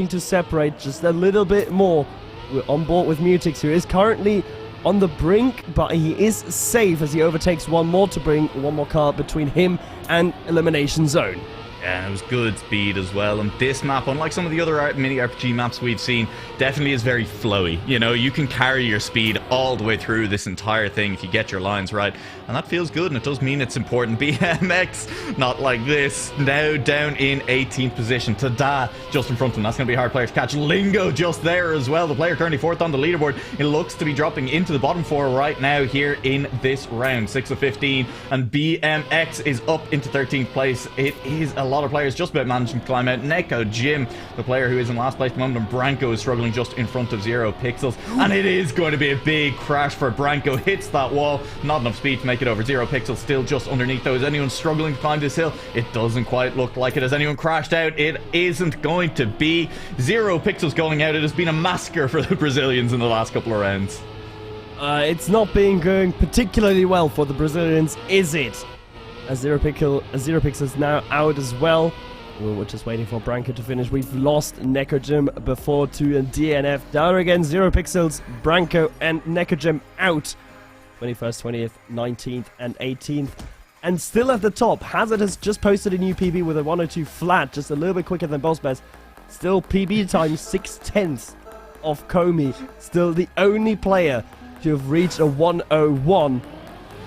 to separate just a little bit more. We're on board with Mutix, who is currently on the brink, but he is safe as he overtakes one more to bring one more car between him and Elimination Zone.
Yeah, it was good speed as well. And this map, unlike some of the other mini RPG maps we've seen, definitely is very flowy. You know, you can carry your speed all the way through this entire thing if you get your lines right. And that feels good, and it does mean it's important. BMX, not like this. Now down in 18th position. Tada just in front of him. That's going to be a hard player to catch. Lingo just there as well. The player currently 4th on the leaderboard. It looks to be dropping into the bottom 4 right now here in this round. 6 of 15. And BMX is up into 13th place. It is a lot of players just about managing to climb out. Neko Jim, the player who is in last place at the moment, and Branko is struggling just in front of 0 pixels. And it is going to be a big crash for Branko. Hits that wall. Not enough speed to make it over. 0 pixels still just underneath though. Is anyone struggling to climb this hill? It doesn't quite look like it. Has anyone crashed out? It isn't going to be. 0 pixels going out. It has been a massacre for the Brazilians in the last couple of rounds.
It's not been going particularly well for the Brazilians, is it? A 0 pixels now out as well. We're just waiting for Branko to finish. We've lost Nekojim before to DNF. Down again, 0 pixels, Branko and Nekojim out. 21st, 20th, 19th and 18th. And still at the top, Hazard has just posted a new PB with a 102 flat, just a little bit quicker than Boss Best. Still PB time 6/10 of Komi. Still the only player to have reached a 101.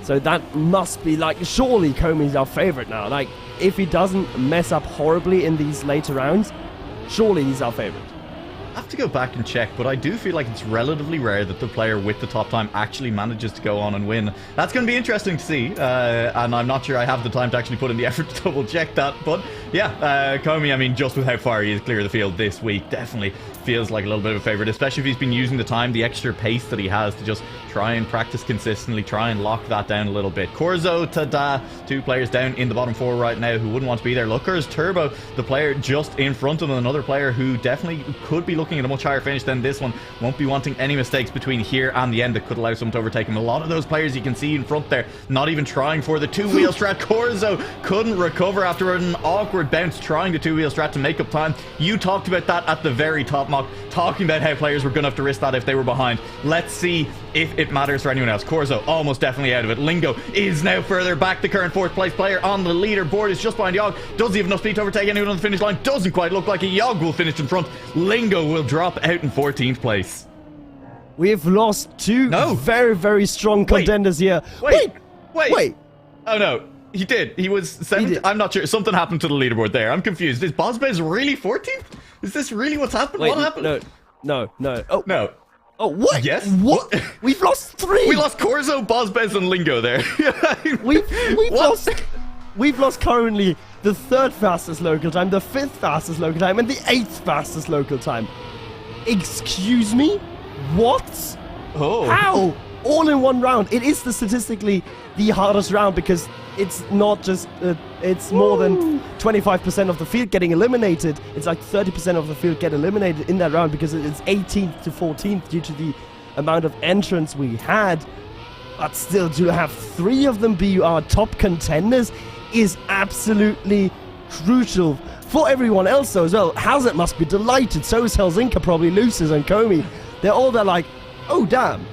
So that must be like, surely Komi's our favorite now. Like, if he doesn't mess up horribly in these later rounds, surely he's our favorite.
I have to go back and check, but I do feel like it's relatively rare that the player with the top time actually manages to go on and win. That's going to be interesting to see, and I'm not sure I have the time to actually put in the effort to double check that. But yeah, Komi, I mean, just with how far he is clear of the field this week, definitely feels like a little bit of a favorite, especially if he's been using the time, the extra pace that he has to just try and practice consistently, try and lock that down a little bit. Corzo, Tada, 2 players down in the bottom 4 right now who wouldn't want to be there. Lookers, Turbo, the player just in front of him, another player who definitely could be looking at a much higher finish than this one. Won't be wanting any mistakes between here and the end that could allow someone to overtake him. A lot of those players you can see in front there, not even trying for the 2-wheel strat. Corzo couldn't recover after an awkward bounce trying the 2-wheel strat to make up time. You talked about that at the very top, Mock, talking about how players were going to have to risk that if they were behind. Let's see if it matters for anyone else. Corzo almost definitely out of it. Lingo is now further back. The current 4th place player on the leaderboard is just behind Yogg. Does he have enough speed to overtake anyone on the finish line? Doesn't quite look like it. Yogg will finish in front. Lingo will drop out in 14th place.
We've lost 2 very, very strong contenders here.
Wait.
Wait.
Oh no. He did. He was 7th. I'm not sure. Something happened to the leaderboard there. I'm confused. Is Bozbez really 14th? Is this really what's happened?
Wait,
what happened?
No. Oh,
No.
Oh, what?
Yes?
What? We've lost 3.
We lost Corzo, Bozbez, and Lingo there.
We've lost currently the 3rd fastest local time, the 5th fastest local time, and the 8th fastest local time. Excuse me? What?
Oh.
How? All in one round. It is statistically the hardest round because it's not just, it's more than 25% of the field getting eliminated. It's like 30% of the field get eliminated in that round because it's 18th to 14th due to the amount of entrants we had. But still, to have 3 of them be our top contenders is absolutely crucial for everyone else though as well. Hazard must be delighted. So is Helsinki, probably Lucis and Komi. They're all there like, oh damn.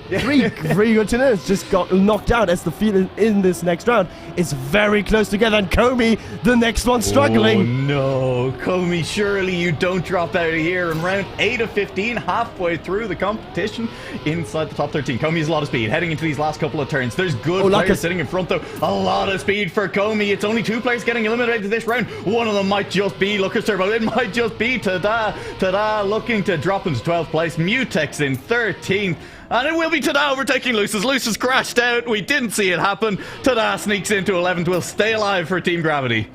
3 good contenders just got knocked out as the field in this next round is very close together, and Komi, the next one, struggling.
Oh no, Komi, surely you don't drop out of here in round 8 of 15, halfway through the competition inside the top 13. Komi has a lot of speed heading into these last couple of turns. There's good players sitting in front though. A lot of speed for Komi. It's only 2 players getting eliminated this round. One of them might just be Lucas Turbo. It might just be Tada looking to drop into 12th place. Mutex in 13th. And it will be Tada overtaking Lucis. Lucis crashed out. We didn't see it happen. Tada sneaks into 11th. Will stay alive for Team Gravity.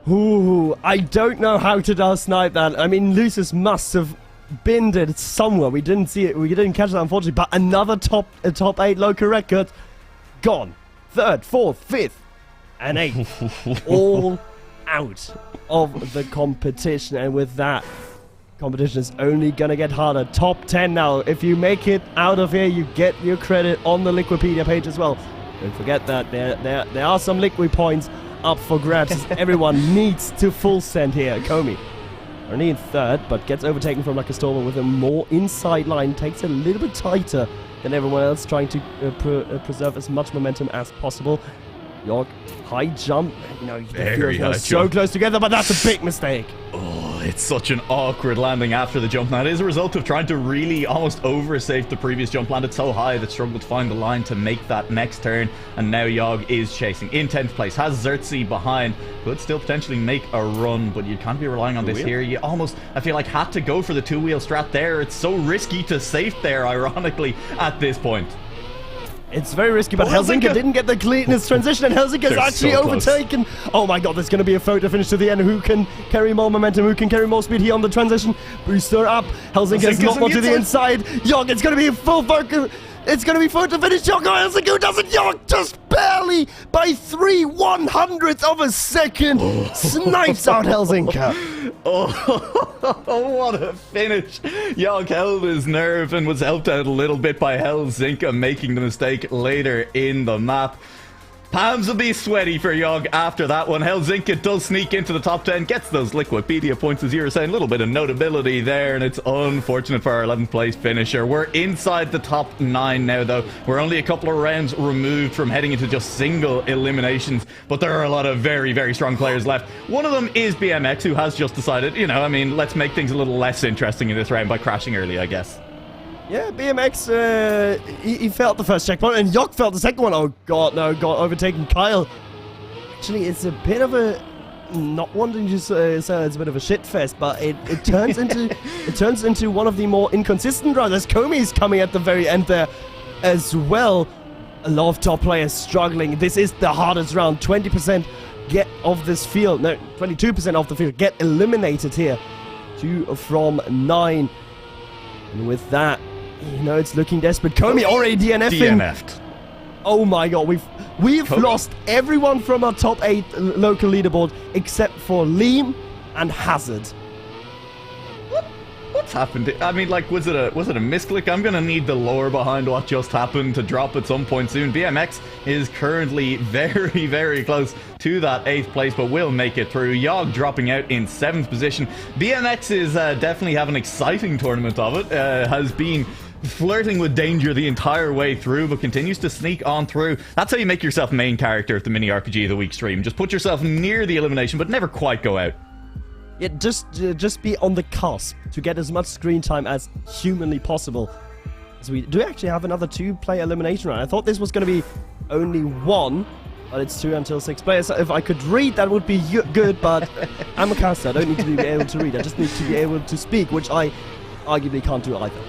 Ooh, I don't know how Tada sniped that. I mean, Lucis must have binned it somewhere. We didn't see it. We didn't catch that, unfortunately. But another top 8 local record gone. 3rd, 4th, 5th, and 8th. All out of the competition. And with that, competition is only gonna get harder. Top 10 now. If you make it out of here, you get your credit on the Liquipedia page as well. Don't forget that there are some Liquid points up for grabs. As everyone needs to full send here. Komi only in 3rd, but gets overtaken from like a Stormer with a more inside line. Takes it a little bit tighter than everyone else, trying to preserve as much momentum as possible. York, high jump. You know,
Very high
so
jump.
close together, but that's a big mistake.
Oh, it's such an awkward landing after the jump. Now, it is a result of trying to really almost oversafe the previous jump. Landed so high that struggled to find the line to make that next turn. And now Yogg is chasing in 10th place. Has Xerxes behind. Could still potentially make a run, but you can't be relying on this here. You almost, I feel like, had to go for the 2-wheel strat there. It's so risky to safe there, ironically, at this point.
It's very risky, but Helsinki didn't get the cleanest transition, and Helsinki is actually
so
overtaken. Oh my god, there's going to be a photo finish to the end. Who can carry more momentum? Who can carry more speed here on the transition? Booster up. Helsinki has not got to the inside. Yogg, it's going to be a full focus. It's going to be photo finish. Yogg, Helsinki doesn't. Yogg just barely by 3/100th of a second snipes out Helsinki.
Oh, what a finish. Yogg held his nerve and was helped out a little bit by Helsinki making the mistake later in the map. Palms will be sweaty for Yogg after that one. Helsinki does sneak into the top 10, gets those Liquipedia points, as you were saying. A little bit of notability there, and it's unfortunate for our 11th place finisher. We're inside the top 9 now, though. We're only a couple of rounds removed from heading into just single eliminations, but there are a lot of very, very strong players left. One of them is BMX, who has just decided, you know, I mean, let's make things a little less interesting in this round by crashing early, I guess.
Yeah, BMX, he felt the first checkpoint, and Yogg felt the second one. Oh god, no, got overtaken Kyle. Actually, it's a bit of a, not wanting to say it's a bit of a shit fest, but it turns into one of the more inconsistent runs. Komi's coming at the very end there as well. A lot of top players struggling. This is the hardest round. 20% get of this field, no, 22% of the field get eliminated here. 2 from 9. And with that, you know, it's looking desperate. Komi already DNF'd. Oh my god, we've lost everyone from our top 8 local leaderboard except for Liam and Hazard.
What's happened? I mean, like, was it a misclick? I'm gonna need the lore behind what just happened to drop at some point soon. BMX is currently very, very close to that 8th place, but will make it through. Yogg dropping out in 7th position. BMX is definitely having an exciting tournament of it. Has been flirting with danger the entire way through, but continues to sneak on through. That's how you make yourself main character of the mini RPG of the week stream. Just put yourself near the elimination, but never quite go out.
Yeah, just be on the cusp to get as much screen time as humanly possible. So we do actually have another 2-player elimination round. I thought this was going to be only 1, But it's 2 until 6 players. If I could read, that would be good, but I'm a caster. I don't need to be able to read. I just need to be able to speak, which I arguably can't do either.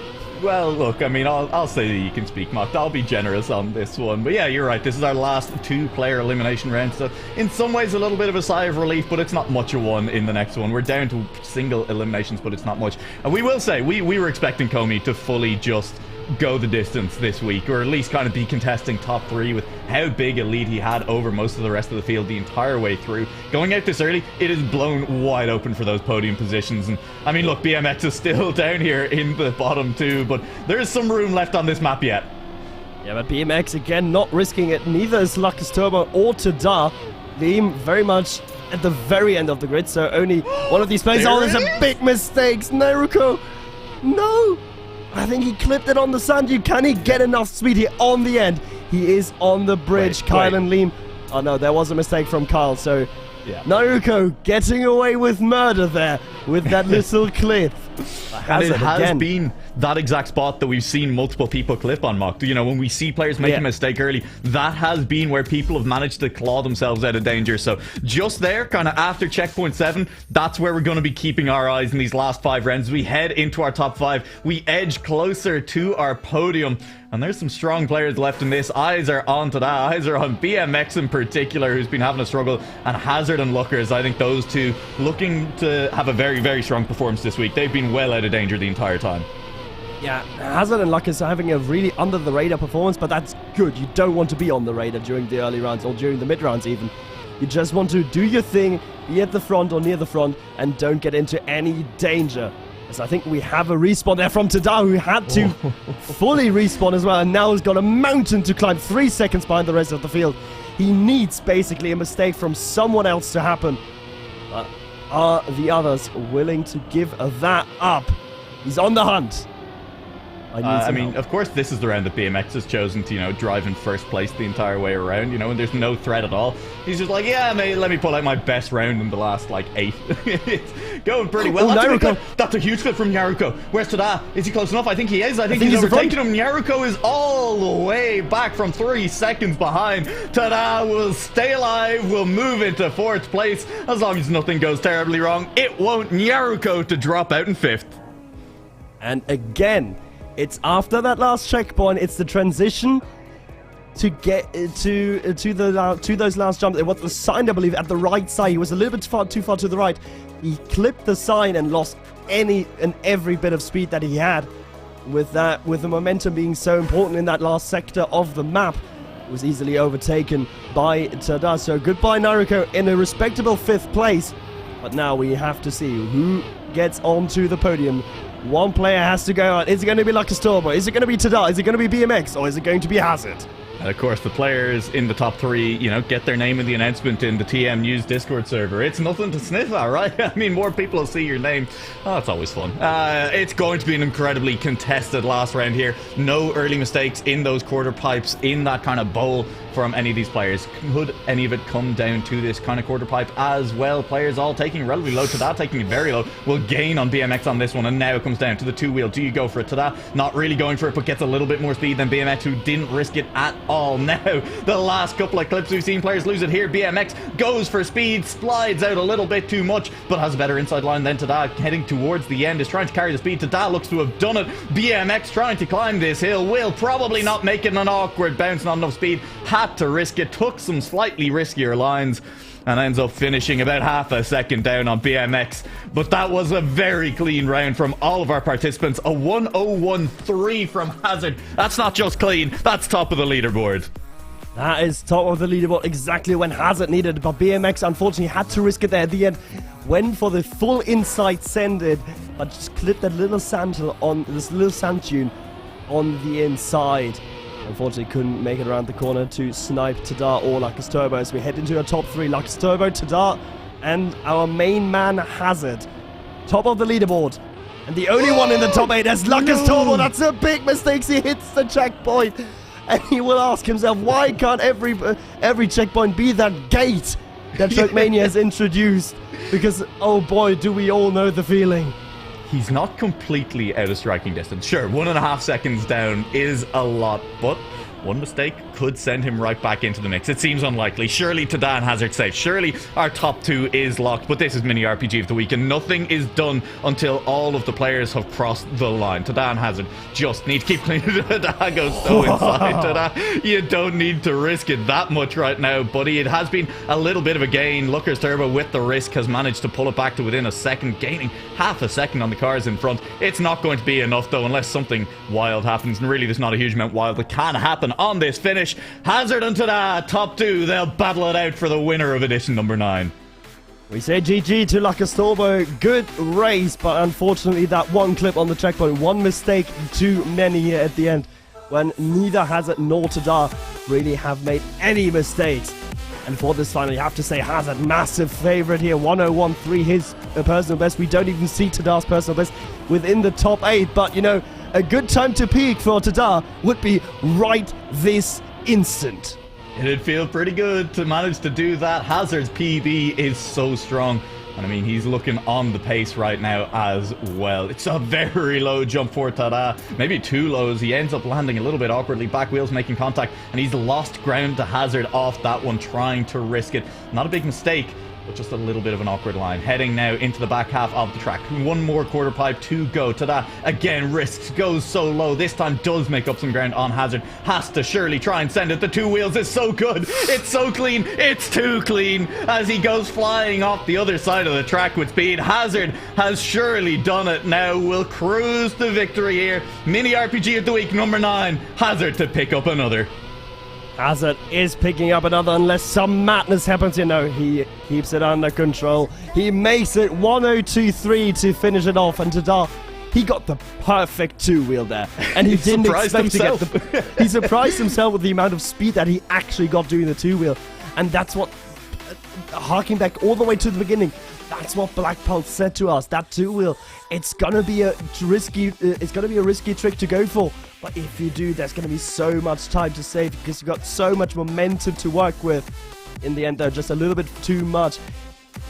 Well, look, I mean, I'll say that you can speak, Macht. I'll be generous on this one. But yeah, you're right. This is our last 2-player elimination round. So in some ways, a little bit of a sigh of relief, but it's not much of one in the next one. We're down to single eliminations, but it's not much. And we will say, we were expecting Comey to fully just go the distance this week, or at least kind of be contesting top 3 with how big a lead he had over most of the rest of the field the entire way through. Going out this early, it is blown wide open for those podium positions. And I mean, look, BMX is still down here in the bottom 2, but there is some room left on this map yet.
Yeah, but BMX again not risking it. Neither is Lucas Turbo or Tada. Liam very much at the very end of the grid, so only one of these players. Oh, there's a big mistake. Naruko, no. I think he clipped it on the sand dune. Can he get enough speed here on the end? He is on the bridge. Kyle and Liam. Oh no, there was a mistake from Kyle. So yeah. Naruko getting away with murder there with that little clip.
And it has been that exact spot that we've seen multiple people clip on, Mock. You know, when we see players make a mistake early, that has been where people have managed to claw themselves out of danger. So just there, kind of after checkpoint 7, that's where we're going to be keeping our eyes in these last 5 rounds. We head into our top 5. We edge closer to our podium. And there's some strong players left in this. Eyes are on to that. Eyes are on BMX in particular, who's been having a struggle. And Hazard and Luckers, I think those two looking to have a very, very strong performance this week. They've been well out of danger the entire time.
Yeah, Hazard and Luckers are having a really under-the-radar performance, but that's good. You don't want to be on the radar during the early rounds or during the mid-rounds even. You just want to do your thing, be at the front or near the front, and don't get into any danger. As I think we have a respawn there from Tada, who had to fully respawn as well, and now has got a mountain to climb, 3 seconds behind the rest of the field. He needs basically a mistake from someone else to happen. But are the others willing to give that up? He's on the hunt.
I mean, of course, this is the round that BMX has chosen to, you know, drive in first place the entire way around, you know, and there's no threat at all. He's just like, yeah, mate, let me pull out my best round in the last, like, 8. It's going pretty well. That's a huge clip from Naruko. Where's Tada? Is he close enough? I think he is. I think he's overtaken him. Naruko is all the way back from 3 seconds behind. Tada will stay alive, will move into 4th place. As long as nothing goes terribly wrong, it won't Naruko to drop out in 5th.
And again, it's after that last checkpoint. It's the transition to get to those last jumps. It was the sign, I believe, at the right side. He was a little bit too far to the right. He clipped the sign and lost any and every bit of speed that he had. With the momentum being so important in that last sector of the map, it was easily overtaken by Tada. So goodbye, Naruko, in a respectable 5th place. But now we have to see who gets onto the podium. One player has to go out. Is it going to be Lucas Turbo? Is it going to be Tada? Is it going to be BMX? Or is it going to be Hazard?
And of course, the players in the top 3, you know, get their name in the announcement in the TM News Discord server. It's nothing to sniff at, right? I mean, more people will see your name. Oh, it's always fun. It's going to be an incredibly contested last round here. No early mistakes in those quarter pipes, in that kind of bowl from any of these players. Could any of it come down to this kind of quarter pipe as well? Players all taking relatively low. Tada taking it very low. Will gain on BMX on this one, and now it comes down to the 2-wheel. Do you go for it? Tada not really going for it, but gets a little bit more speed than BMX, who didn't risk it at all. Now, the last couple of clips we've seen players lose it here. BMX goes for speed, slides out a little bit too much, but has a better inside line than Tada. Heading towards the end, is trying to carry the speed. Tada looks to have done it. BMX trying to climb this hill, will probably not make it. An awkward bounce, not enough speed. Had to risk it, took some slightly riskier lines, and ends up finishing about half a second down on BMX. But that was a very clean round from all of our participants. A 1:01.3 from Hazard. That's not just clean, that's top of the leaderboard.
That is top of the leaderboard, exactly when Hazard needed it, but BMX unfortunately had to risk it there at the end. Went for the full inside send it, but just clipped that little sand hill on this little sand dune on the inside. Unfortunately, couldn't make it around the corner to snipe Tada or Lucas Turbo as we head into our top 3. Lucas Turbo, Tada, and our main man Hazard. Top of the leaderboard. And the only one in the top 8 is Lucas Turbo. That's a big mistake. He hits the checkpoint. And he will ask himself, why can't every checkpoint be that gate that Trackmania has introduced? Because, oh boy, do we all know the feeling.
He's not completely out of striking distance. Sure, 1.5 seconds down is a lot, but one mistake could send him right back into the mix. It seems unlikely. Surely Tada and Hazard safe. Surely our top 2 is locked. But this is Mini RPG of the week, and nothing is done until all of the players have crossed the line. Tada and Hazard just need to keep clean. Tada goes so inside. Tada, you don't need to risk it that much right now, buddy. It has been a little bit of a gain. Looker's Turbo with the risk has managed to pull it back to within a second, gaining half a second on the cars in front. It's not going to be enough though, unless something wild happens, and really there's not a huge amount wild that can happen on this finish. Hazard and Tada, top 2, they'll battle it out for the winner of edition number 9.
We say GG to Lacus Turbo. Good race, but unfortunately that one clip on the checkpoint, one mistake too many here at the end, when neither Hazard nor Tada really have made any mistakes. And for this final, you have to say Hazard, massive favorite here. 1013, his personal best. We don't even see Tada's personal best within the top 8. But, you know, a good time to peak for Tada would be right this instant.
It'd feel pretty good to manage to do that. Hazard's PB is so strong. And I mean, he's looking on the pace right now as well. It's a very low jump for Tada. Maybe too lows. He ends up landing a little bit awkwardly. Back wheels making contact. And he's lost ground to Hazard off that one, trying to risk it. Not a big mistake, but just a little bit of an awkward line. Heading now into the back half of the track. One more quarter pipe to go. Tada again risks, goes so low. This time does make up some ground on Hazard. Has to surely try and send it. The 2 wheels is so good. It's so clean. It's too clean as he goes flying off the other side of the track with speed. Hazard has surely done it now. Will cruise to victory here. Mini RPG of the week number 9. Hazard to pick up another.
Hazard is picking up another unless some madness happens. You know, he keeps it under control. He makes it 1023 to finish it off. And Tada, he got the perfect 2-wheel there. And he didn't expect to get the... He surprised himself with the amount of speed that he actually got doing the 2-wheel. And that's what, harking back all the way to the beginning, that's what Black Pulse said to us. That 2-wheel, it's gonna be a risky trick to go for. But if you do, there's gonna be so much time to save because you've got so much momentum to work with. In the end, though, just a little bit too much.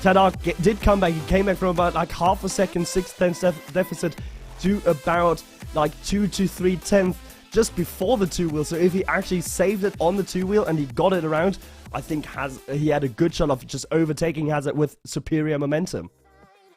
Tada did come back. He came back from about like half a second, 6/10 deficit to about like 2 to 3/10 just before the 2-wheel. So if he actually saved it on the 2-wheel and he got it around, I think he had a good shot of just overtaking Hazard with superior momentum.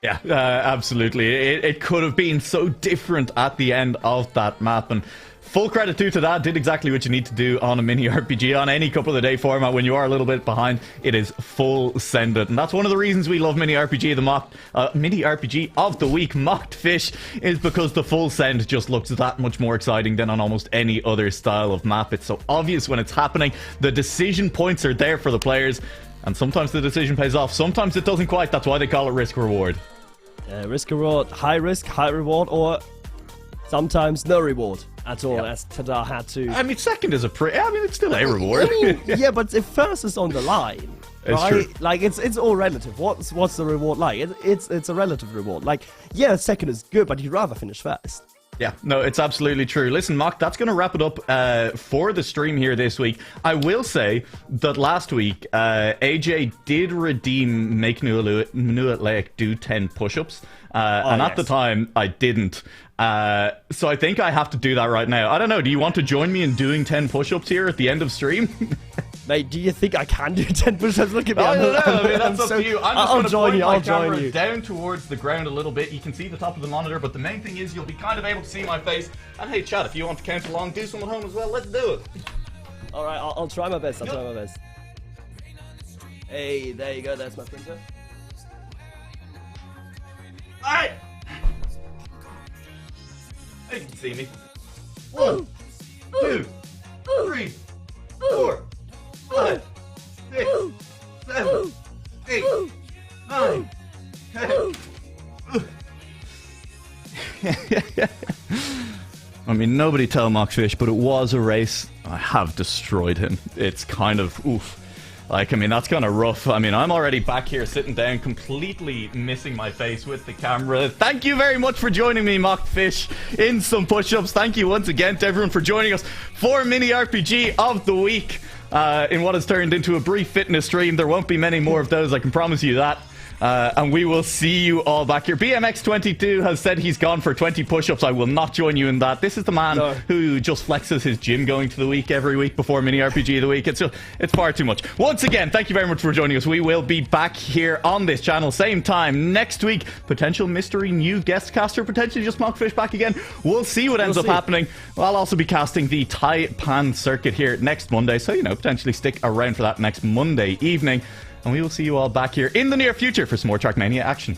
Yeah, absolutely. It could have been so different at the end of that map. And full credit to that. Did exactly what you need to do on a mini RPG. On any couple of the day format, when you are a little bit behind, it is full send it. And that's one of the reasons we love mini RPG. The mini RPG of the week, MachtFISCH, is because the full send just looks that much more exciting than on almost any other style of map. It's so obvious when it's happening. The decision points are there for the players. And sometimes the decision pays off. Sometimes it doesn't quite. That's why they call it risk reward.
Risk reward, high risk, high reward, or sometimes no reward at all, as Tada had to.
I mean, second is it's still a reward.
I mean, yeah, but if first is on the line,
it's
right?
true.
Like it's all relative. What's the reward like? It's a relative reward. Like, yeah, second is good, but you'd rather finish first.
Yeah, no, it's absolutely true. Listen, Mach, that's going to wrap it up for the stream here this week. I will say that last week, AJ did redeem Make NuaLaoch do 10 push-ups. And at the time, I didn't. So I think I have to do that right now. I don't know, do you want to join me in doing 10 push-ups here at the end of stream?
Mate, do you think I can do 10 push-ups? Look at me.
I don't know. I mean, that's up to you. I'm just going to point my camera down towards the ground a little bit. You can see the top of the monitor, but the main thing is you'll be kind of able to see my face. And hey, chat, if you want to count along, do some at home as well. Let's do it.
All right, I'll try my best. I'll try my best. Hey, there you go. That's my printer.
All right. You can see me. 1, 2, 3, 4, 5, 6, 7, 8, 9, 10. I mean, nobody tell MachtFISCH, but it was a race. I have destroyed him. It's kind of oof. Like, I mean, that's kind of rough. I mean, I'm already back here sitting down, completely missing my face with the camera. Thank you very much for joining me, MachtFISCH, in some push-ups. Thank you once again to everyone for joining us for Mini RPG of the Week in what has turned into a brief fitness stream. There won't be many more of those, I can promise you that. And we will see you all back here. BMX22 has said he's gone for 20 push-ups. I will not join you in that. This is the man who just flexes his gym going to the week every week before mini RPG of the week. It's far too much. Once again, thank you very much for joining us. We will be back here on this channel same time next week. Potential mystery new guest caster, potentially just MachtFISCH back again. We'll see what ends up happening. I'll also be casting the Taipan circuit here next Monday, so potentially stick around for that next Monday evening. And we will see you all back here in the near future for some more Trackmania action.